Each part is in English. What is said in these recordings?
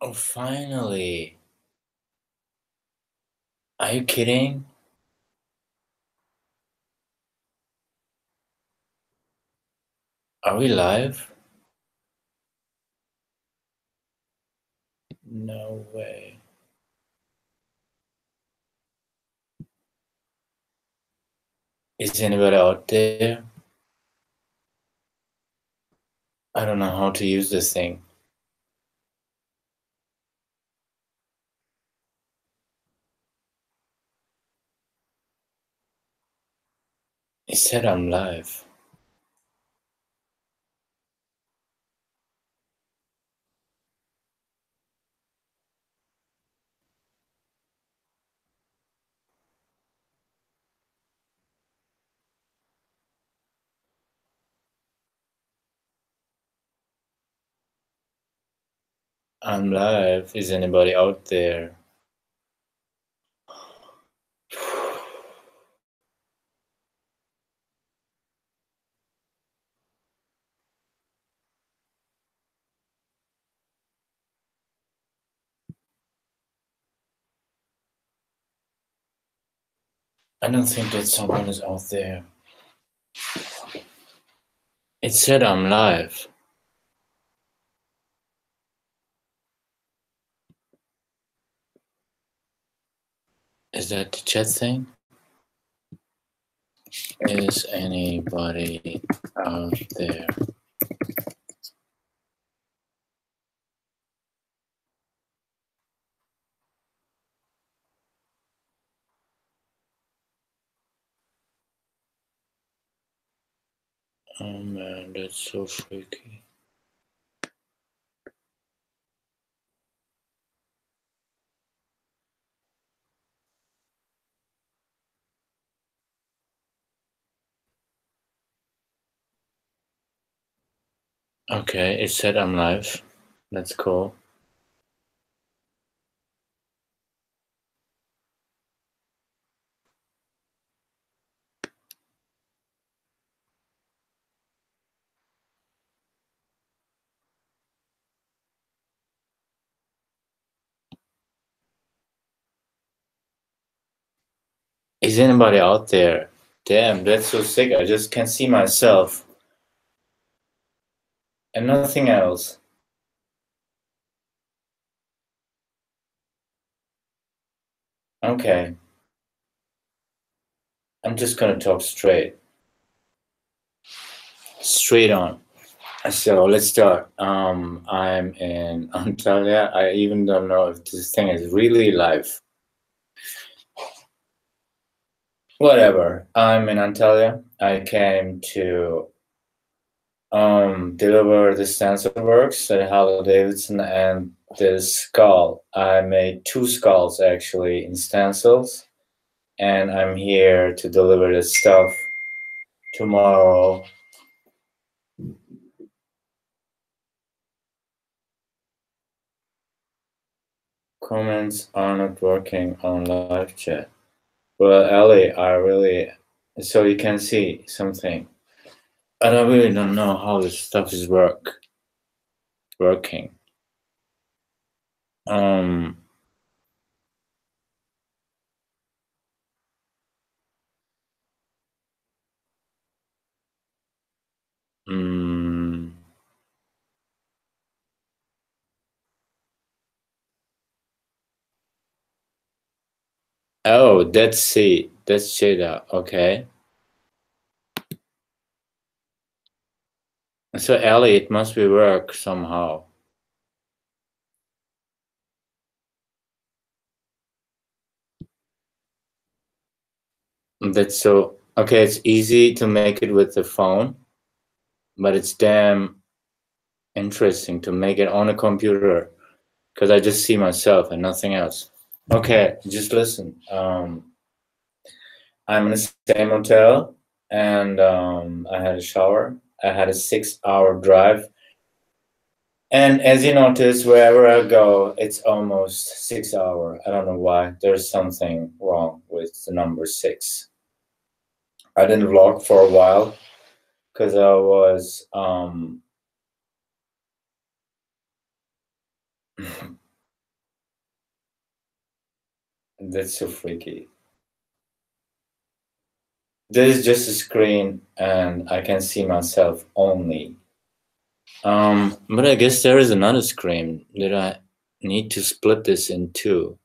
Oh, finally. Are you kidding? Are we live? No way. Is anybody out there? I don't know how to use this thing. It said I'm live. I'm live. Is anybody out there? I don't think that someone is out there. It said I'm live. Is that the chat thing? Is anybody out there? Oh man, that's so freaky. Okay, it said I'm live. That's cool. Is anybody out there? Damn, that's so sick. I just can see myself and nothing else. Okay. I'm just gonna talk straight. Straight on. So let's start. I'm in Antalya. I even don't know if this thing is really live. Whatever. I'm in Antalya. I came to deliver the stencil works at Harley Davidson and this skull. I made 2 skulls actually in stencils, and I'm here to deliver this stuff tomorrow. Comments are not working on live chat. Well, Ali, so you can see something. I really don't know how this stuff is working. Oh, that's Shada. Okay. So Ali, it must be work somehow. That's so okay. It's easy to make it with the phone, but it's damn interesting to make it on a computer because I just see myself and nothing else. Okay, just listen. I'm in the same hotel, and I had a shower. I had a 6-hour drive, and as you notice, wherever I go, it's almost 6 hours. I don't know why. There's something wrong with the number 6. I didn't vlog for a while because I was That's so freaky. This is just a screen and I can see myself only. But I guess there is another screen that I need to split this in two.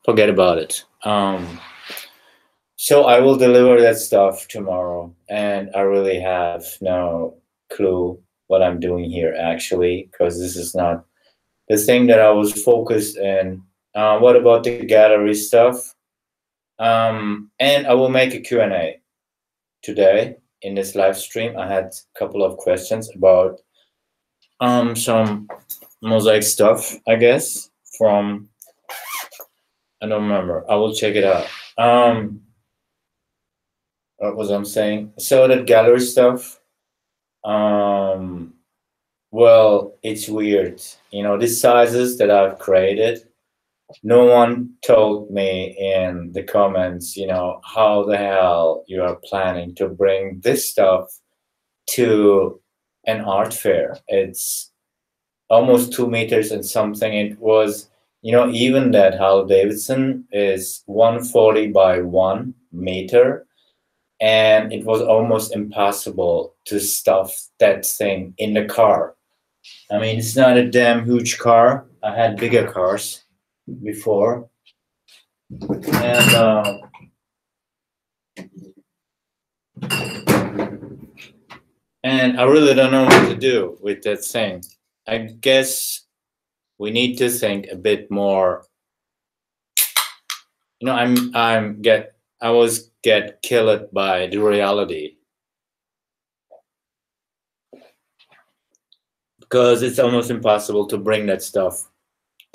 Forget about it. So I will deliver that stuff tomorrow, and I really have no clue what I'm doing here actually, because this is not the thing that I was focused in. What about the gallery stuff? And I will make a Q&A today in this live stream. I had a couple of questions about some mosaic stuff, I guess, from, I don't remember. I will check it out. What was I saying? So that gallery stuff, well, it's weird. You know, these sizes that I've created, no one told me in the comments, you know, how the hell you are planning to bring this stuff to an art fair. It's almost 2 meters and something. It was, you know, even that Harley Davidson is 140 by 1 meter, and it was almost impossible to stuff that thing in the car. I mean, it's not a damn huge car. I had bigger cars before, and I really don't know what to do with that thing. I guess we need to think a bit more. You know, I always get killed by the reality, because it's almost impossible to bring that stuff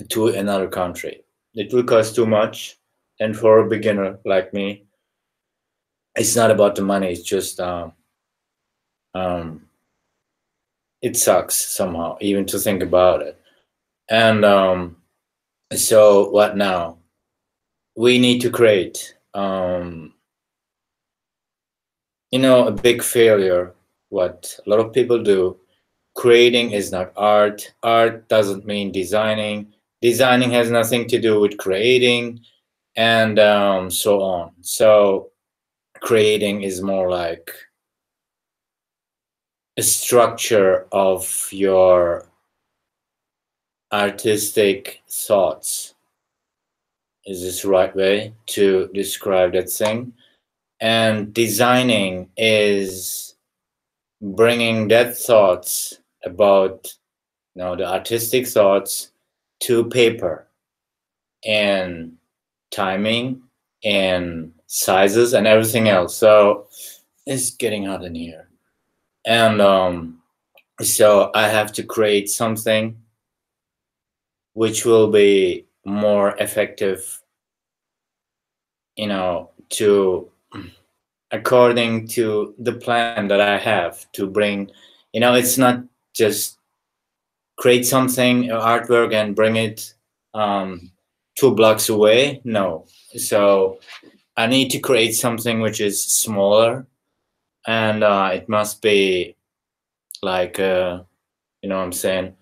to another country. It will cost too much, and for a beginner like me, it's not about the money. It's just it sucks somehow even to think about it. And so what now? We need to create, you know, a big failure. What a lot of people do. Creating is not art. Art doesn't mean designing. Designing has nothing to do with creating, and so on. So creating is more like a structure of your artistic thoughts. Is this the right way to describe that thing? And designing is bringing that thoughts about, you know, the artistic thoughts to paper, and timing and sizes and everything else. So it's getting hot in here. And so I have to create something which will be more effective, you know, to according to the plan that I have to bring. You know, it's not just create something, artwork, and bring it 2 blocks away. No. So I need to create something which is smaller, and it must be like, you know what I'm saying,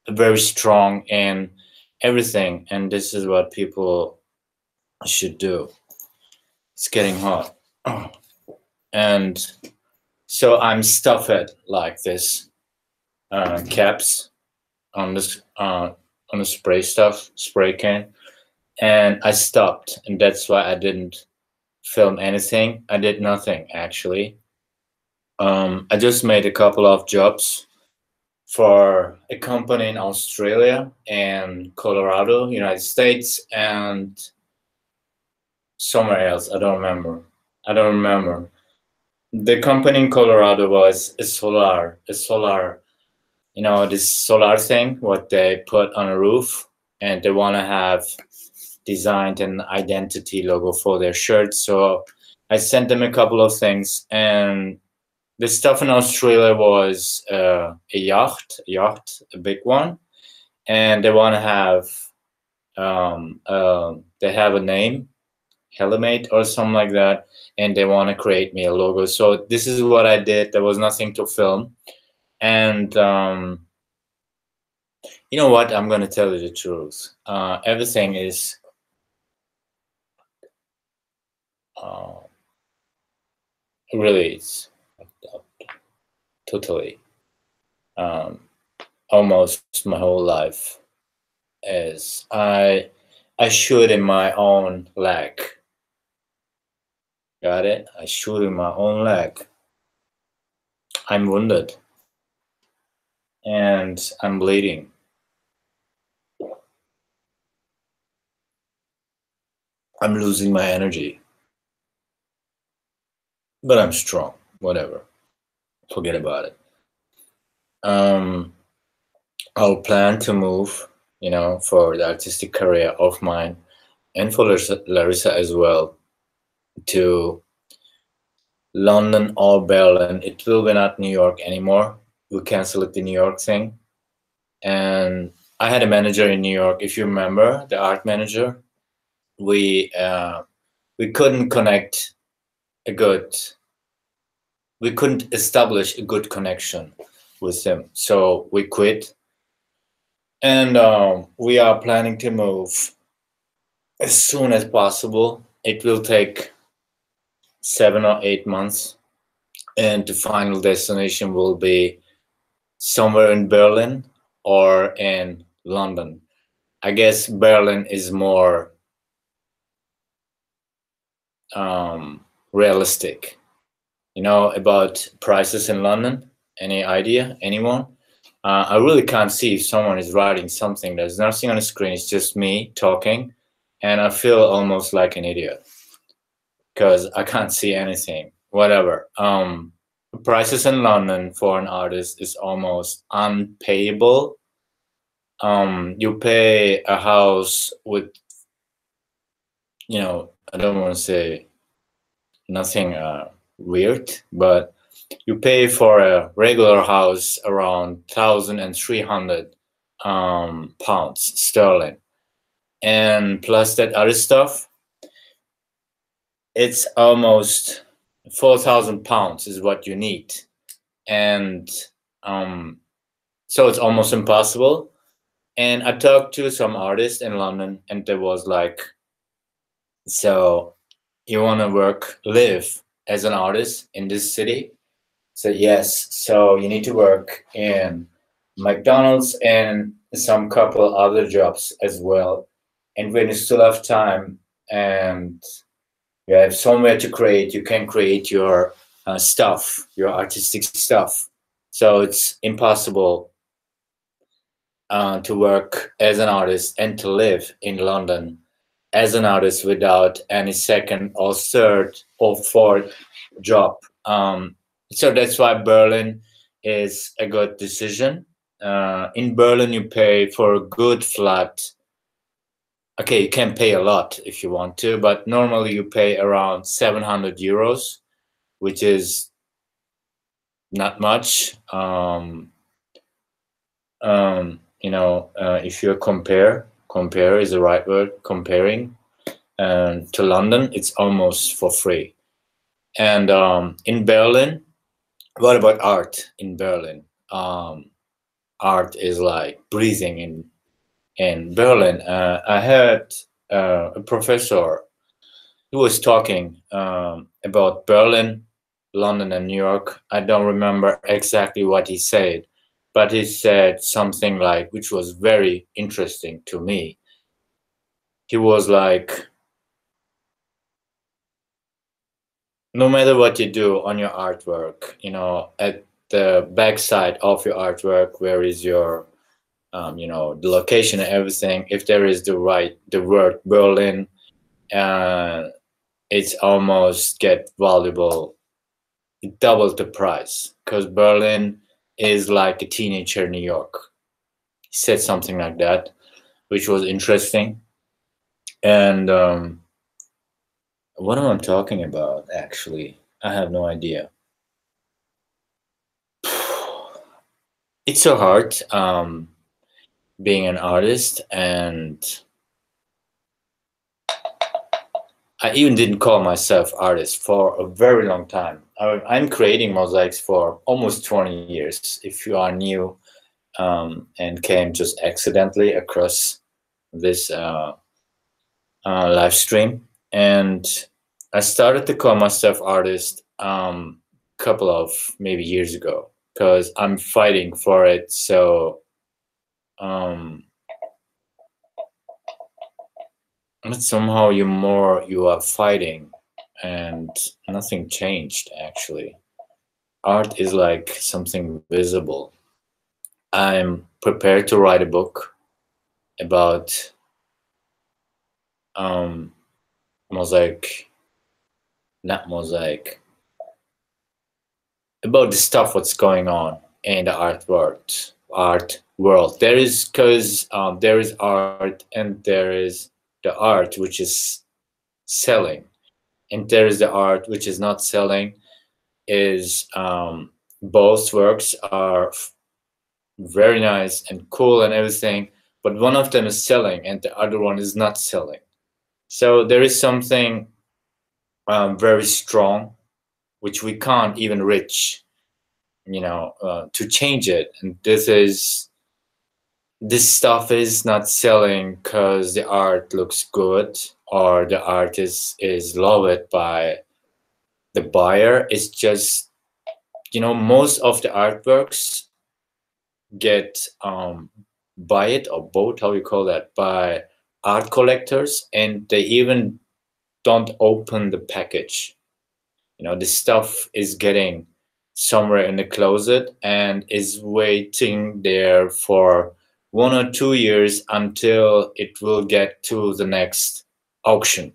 very strong in everything. And this is what people should do. It's getting hot. And so I'm stuffed like this caps on this on the spray can, and I stopped, and that's why I didn't film anything. I did nothing actually. I just made a couple of jobs for a company in Australia and Colorado, United States, and somewhere else. I don't remember. The company in Colorado was a solar, you know, this solar thing, what they put on a roof, and they want to have designed an identity logo for their shirt. So I sent them a couple of things, and the stuff in Australia was a yacht, a big one, and they want to have, they have a name, Handmade or something like that, and they want to create me a logo. So this is what I did. There was nothing to film, and You know what? I'm gonna tell you the truth. Everything is uh, really it's totally almost my whole life is I shoot in my own leg. Got it? I shoot in my own leg. I'm wounded and I'm bleeding. I'm losing my energy. But I'm strong. Whatever. Forget about it. I'll plan to move, for the artistic career of mine and for Larissa as well, to London or Berlin. It will be not New York anymore. We canceled the New York thing. And I had a manager in New York, if you remember, the art manager. We couldn't connect a good, we couldn't establish a good connection with him. So we quit. And we are planning to move as soon as possible. It will take 7 or 8 months. And the final destination will be somewhere in Berlin or in London. I guess Berlin is more realistic. About prices in London? Any idea? Anyone? I really can't see if someone is writing something. There's nothing on the screen. It's just me talking. And I feel almost like an idiot because I can't see anything. Whatever. Prices in London for an artist is almost unpayable. You pay a house with, I don't want to say nothing weird, but you pay for a regular house around 1,300 pounds sterling, and plus that other stuff, it's almost 4,000 pounds is what you need, and so it's almost impossible. And I talked to some artists in London, and there was like, so you want to live as an artist in this city? So yes, so you need to work in McDonald's and some couple other jobs as well. And when you still have time and you have somewhere to create, you can create your stuff, your artistic stuff. So it's impossible to work as an artist and to live in London as an artist without any second or third or fourth job. So that's why Berlin is a good decision. In Berlin, you pay for a good flat. Okay, you can pay a lot if you want to, but normally you pay around 700 euros, which is not much. If you compare is the right word, comparing to London, it's almost for free. And in Berlin, what about art in Berlin? Art is like breathing in Berlin. I heard a professor who was talking about Berlin, London, and New York. I don't remember exactly what he said, but he said something like, which was very interesting to me. He was like, no matter what you do on your artwork, at the backside of your artwork, where is your, the location and everything, if there is the word Berlin, it's almost get valuable, double the price, because Berlin is like a teenager New York. He said something like that, which was interesting. And what am I talking about, actually? I have no idea. It's so hard being an artist, and I even didn't call myself artist for a very long time. I'm creating mosaics for almost 20 years. If you are new and came just accidentally across this live stream, and I started to call myself artist couple of maybe years ago because I'm fighting for it. So but somehow you are fighting, and nothing changed actually. Art is like something visible. I'm prepared to write a book about mosaic, not mosaic, about the stuff what's going on in the art world. There is because there is art and there is the art which is selling, and there is the art which is not selling. Is both works are very nice and cool and everything, but one of them is selling and the other one is not selling. So there is something very strong which we can't even reach, to change it. And this stuff is not selling because the art looks good or the artist is loved by the buyer. It's just, most of the artworks get buy it or bought, how you call that, by art collectors, and they even don't open the package. The stuff is getting somewhere in the closet and is waiting there for 1 or 2 years until it will get to the next auction.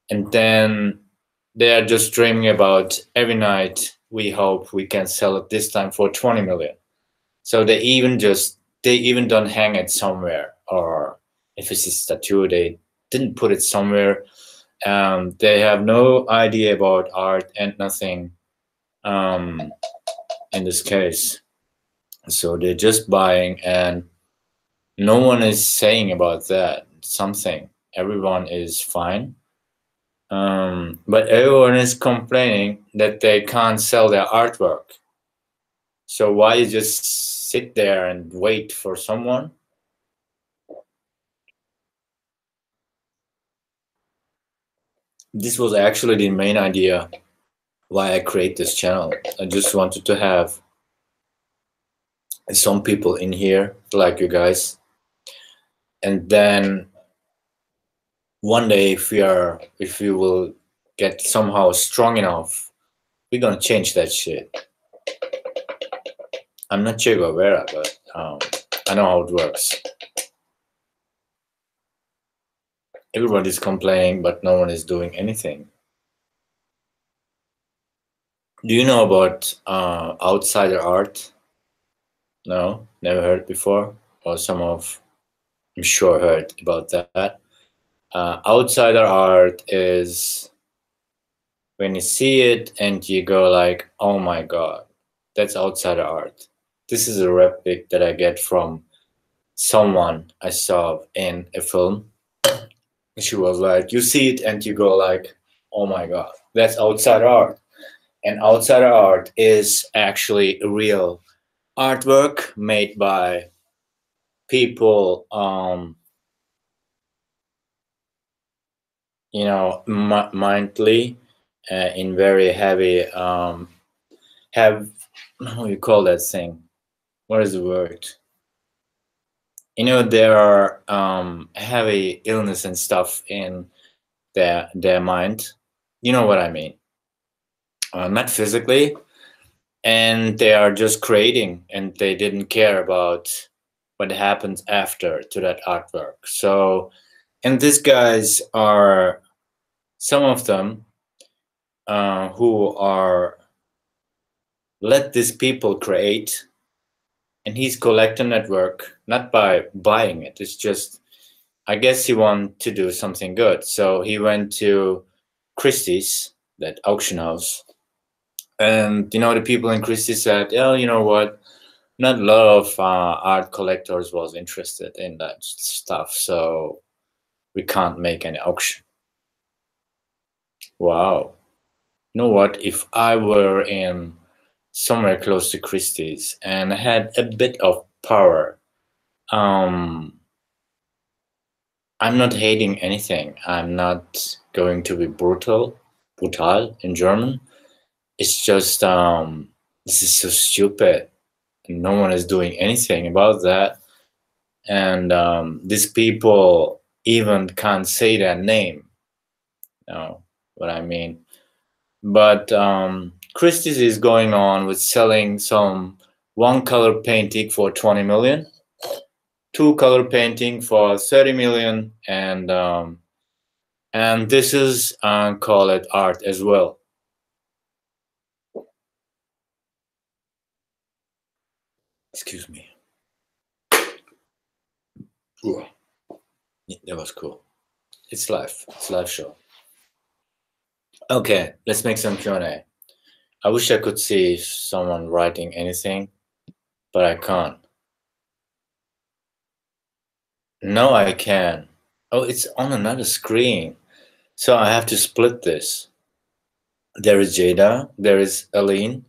And then they are just dreaming about every night, we hope we can sell it this time for 20 million. So they even don't hang it somewhere, or if it's a statue, they didn't put it somewhere. They have no idea about art and nothing in this case. So they're just buying, and no one is saying about that something. Everyone is fine. But everyone is complaining that they can't sell their artwork. So why you just sit there and wait for someone? This was actually the main idea why I create this channel. I just wanted to have some people in here like you guys, and then one day if we will get somehow strong enough, we're gonna change that shit. I'm not Che Guevara, but I know how it works. Everybody's complaining, but no one is doing anything. Do you know about outsider art? No, never heard before. Or some of, I'm sure, heard about that. Outsider art is when you see it and you go like, oh my god, that's outsider art. This is a replic that I get from someone I saw in a film. She was like, you see it and you go like, oh my god, that's outsider art. And outsider art is actually a real artwork made by people mindly in very heavy have, how you call that thing, what is the word, there are heavy illness and stuff in their mind, you know what I mean, not physically, and they are just creating and they didn't care about what happens after to that artwork. So, and these guys are some of them who are let these people create, and he's collecting that work not by buying it. It's just, I guess he wanted to do something good. So he went to Christie's, that auction house, and the people in Christie's said, "Oh, you know what? Not a lot of art collectors was interested in that stuff, so we can't make any auction." Wow. You know what? If I were in somewhere close to Christie's and had a bit of power. I'm not hating anything. I'm not going to be brutal in German. It's just this is so stupid. No one is doing anything about that, and these people even can't say their name. You know what I mean? But Christie's is going on with selling some one color painting for 20 million, two color painting for 30 million, and this is call it art as well. Excuse me. Ooh. Yeah, that was cool. It's live. It's a live show. Okay, let's make some Q&A. I wish I could see someone writing anything, but I can't. No, I can. Oh, it's on another screen. So I have to split this. There is Jada. There is Aline.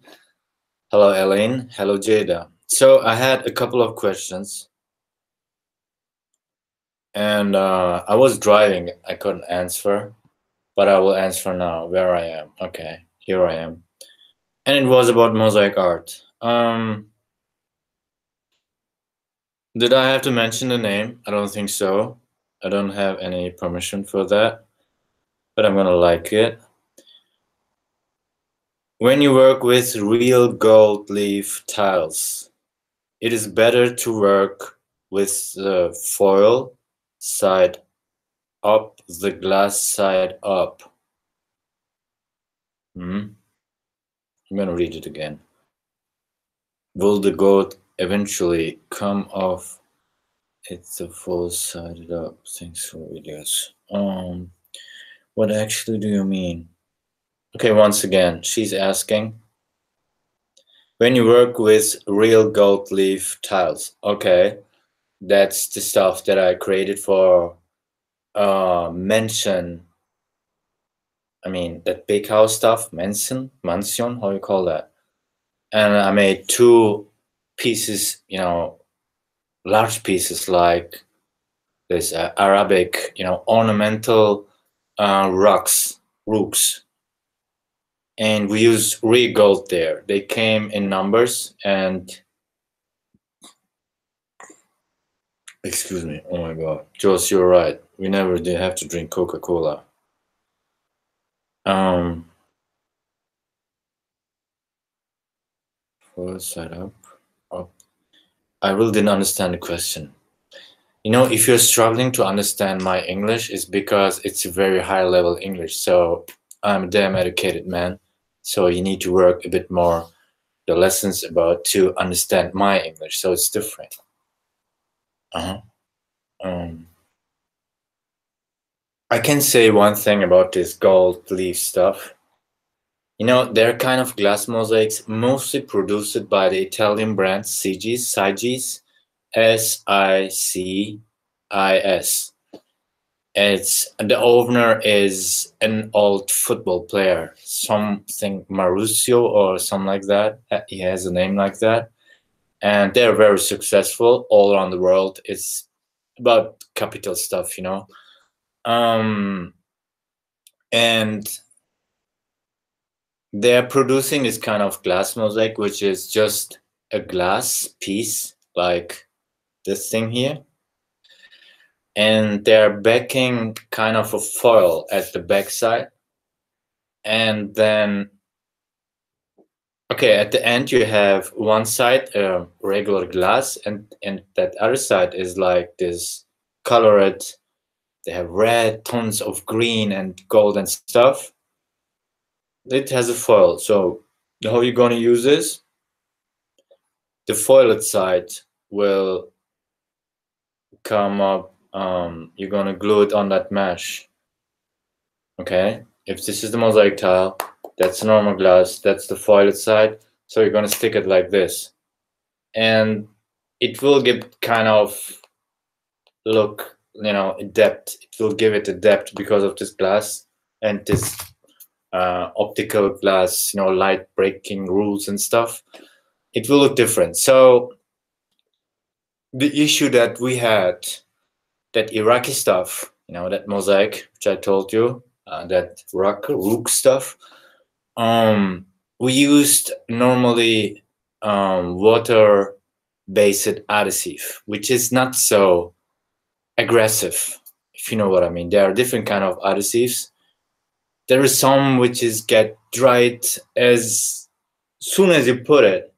Hello, Aline. Hello, Jada. So I had a couple of questions. And I was driving. I couldn't answer. But I will answer now where I am. Okay, here I am. And it was about mosaic art. Did I have to mention the name? I don't think so. I don't have any permission for that, but I'm gonna like it. When you work with real gold leaf tiles, it is better to work with the foil side up, the glass side up. I'm gonna read it again. Will the gold eventually come off? It's the full sided up. Thanks for videos. What actually do you mean? Okay, once again, she's asking. When you work with real gold leaf tiles, okay, that's the stuff that I created for mansion. I mean, that big house stuff, mansion, how you call that? And I made two pieces, you know, large pieces like this Arabic, you know, ornamental rooks. And we use real gold there. They came in numbers and excuse me, oh my god, Joss, you're right. We never did have to drink Coca-Cola. Full side up. I really didn't understand the question. You know, if you're struggling to understand my English, it's because it's a very high level English. So I'm a damn educated man. So you need to work a bit more the lessons about to understand my English. So it's different. I can say one thing about this gold leaf stuff. You know, they're kind of glass mosaics, mostly produced by the Italian brand Sigis, S-I-C-I-S. It's the owner is an old football player, something Marusio or something like that. He has a name like that, and they're very successful all around the world. It's about capital stuff, you know. And they're producing this kind of glass mosaic, which is just a glass piece like this thing here. And they're backing kind of a foil at the back side. And then, okay, at the end you have one side, regular glass, and that other side is like this colored, they have red, tons of green and gold and stuff. It has a foil. So how you're going to use this? The foiled side will come up. You're going to glue it on that mesh. Okay, if this is the mosaic tile, that's normal glass, that's the foiled side. So you're going to stick it like this. And it will give kind of look, you know, depth. It will give it a depth because of this glass and this optical glass, you know, light breaking rules and stuff. It will look different. So the issue that we had, that Iraqi stuff, you know, that mosaic, which I told you, that rook stuff, we used normally water-based adhesive, which is not so aggressive, if you know what I mean. There are different kind of adhesives. There is some which is get dried as soon as you put it,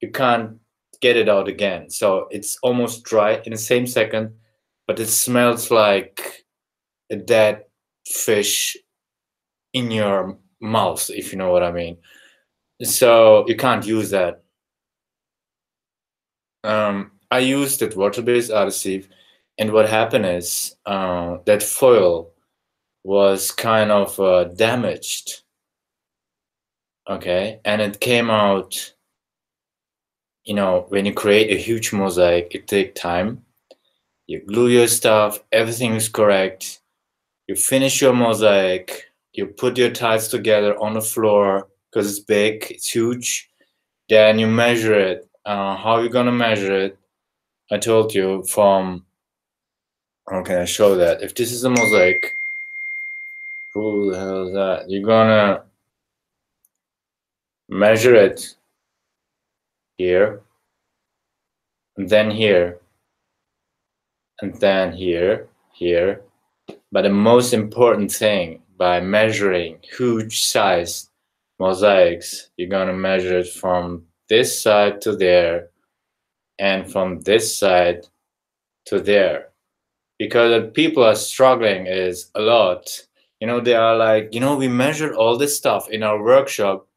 you can't get it out again. So it's almost dry in the same second, but it smells like a dead fish in your mouth, if you know what I mean. So you can't use that. I used that water-based adhesive, and what happened is that foil was kind of damaged. Okay, and it came out. You know, when you create a huge mosaic, it takes time. You glue your stuff, everything is correct. You finish your mosaic, you put your tiles together on the floor because it's big, it's huge. Then you measure it. How you gonna measure it? I told you from, how can I show that? If this is a mosaic, who the hell is that? You're gonna measure it here, and then here, and then here, here. But the most important thing, by measuring huge size mosaics, you're gonna measure it from this side to there, and from this side to there. Because people are struggling is a lot. You know, they are like, you know, we measure all this stuff in our workshop,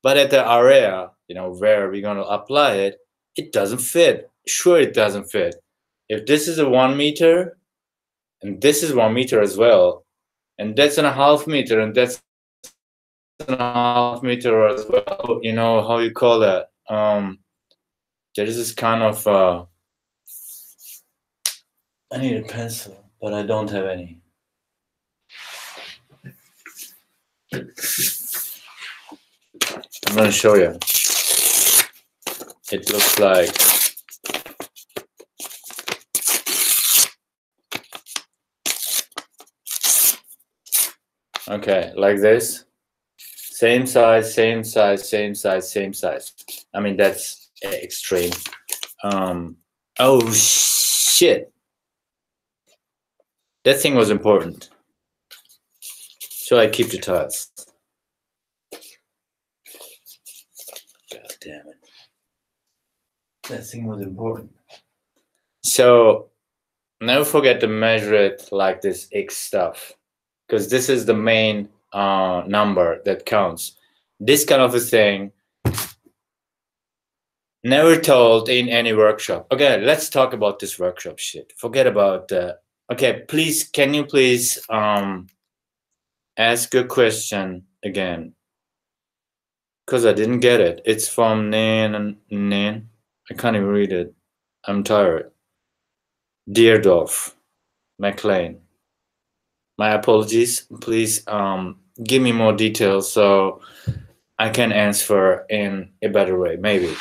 but at the area, you know, where we're gonna apply it, it doesn't fit. Sure, it doesn't fit. If this is a 1 meter, and this is 1 meter as well, and that's in a half meter, and that's in a half meter as well, you know, how you call that? There is this kind of, I need a pencil, but I don't have any. I'm gonna show you. It looks like, okay, like this. Same size, same size, same size, same size. I mean, that's extreme. Oh shit. That thing was important. So I keep the tiles. God damn it. That thing was important. So never forget to measure it like this X stuff, because this is the main number that counts. This kind of a thing never told in any workshop. Okay, let's talk about this workshop shit. Forget about okay, please, can you please ask a question again? Because I didn't get it. It's from Nan. I can't even read it. I'm tired. Deerdorf, McLean. My apologies. Please give me more details so I can answer in a better way, maybe.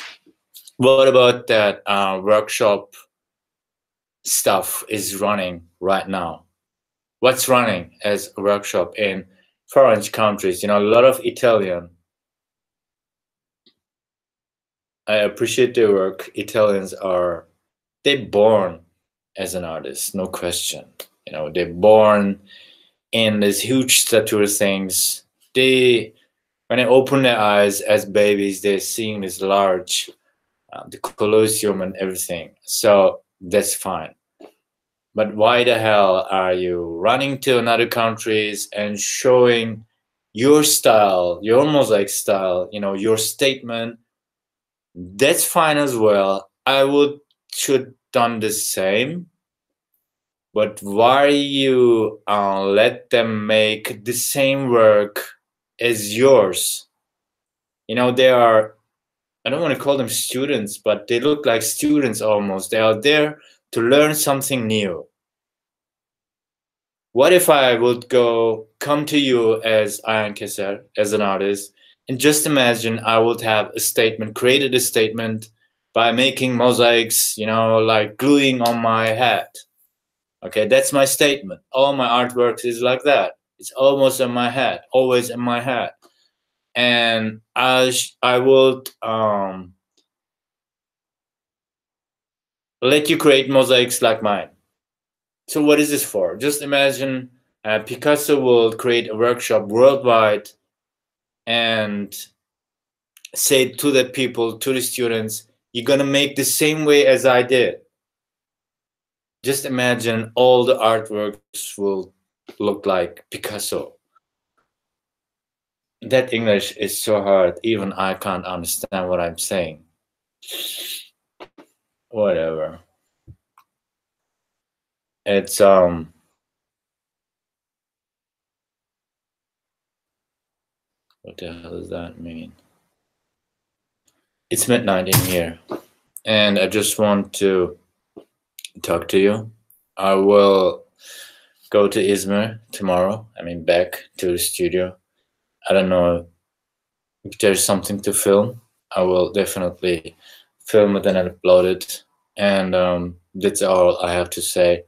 What about that workshop stuff is running right now? What's running as a workshop in foreign countries? You know, a lot of Italian. I appreciate their work. Italians are, they're born as an artist, no question. You know, they're born in these huge stature things. They, when they open their eyes as babies, they're seeing this large, the Colosseum and everything. So that's fine. But why the hell are you running to another countries and showing your style, your mosaic style, you know, your statement? That's fine as well. I should done the same. But why you let them make the same work as yours? You know, they are, I don't want to call them students, but they look like students almost. They are there to learn something new. What if I would come to you as Ayhan Keser, as an artist, and just imagine I would have a statement, created a statement by making mosaics, like gluing on my head. Okay, that's my statement. All my artworks is like that. It's almost in my head, always in my head. And I would let you create mosaics like mine. So what is this for? Just imagine Picasso will create a workshop worldwide and say to the people, to the students, you're gonna make the same way as I did. Just imagine all the artworks will look like Picasso. That English is so hard, even I can't understand what I'm saying. Whatever. It's what the hell does that mean? It's midnight in here, and I just want to talk to you. I will go to Izmir tomorrow. I mean, back to the studio. I don't know if there's something to film. I will definitely film it and upload it. And that's all I have to say.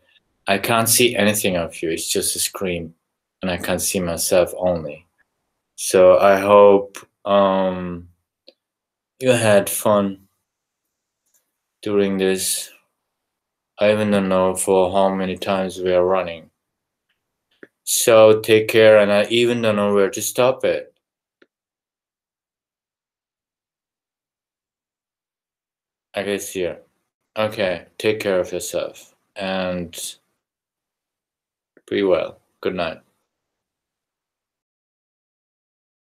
I can't see anything of you. It's just a screen, and I can't see myself only. So I hope you had fun during this. I even don't know for how many times we are running. So take care, and I even don't know where to stop it. I guess here. Okay, take care of yourself and be well. Good night.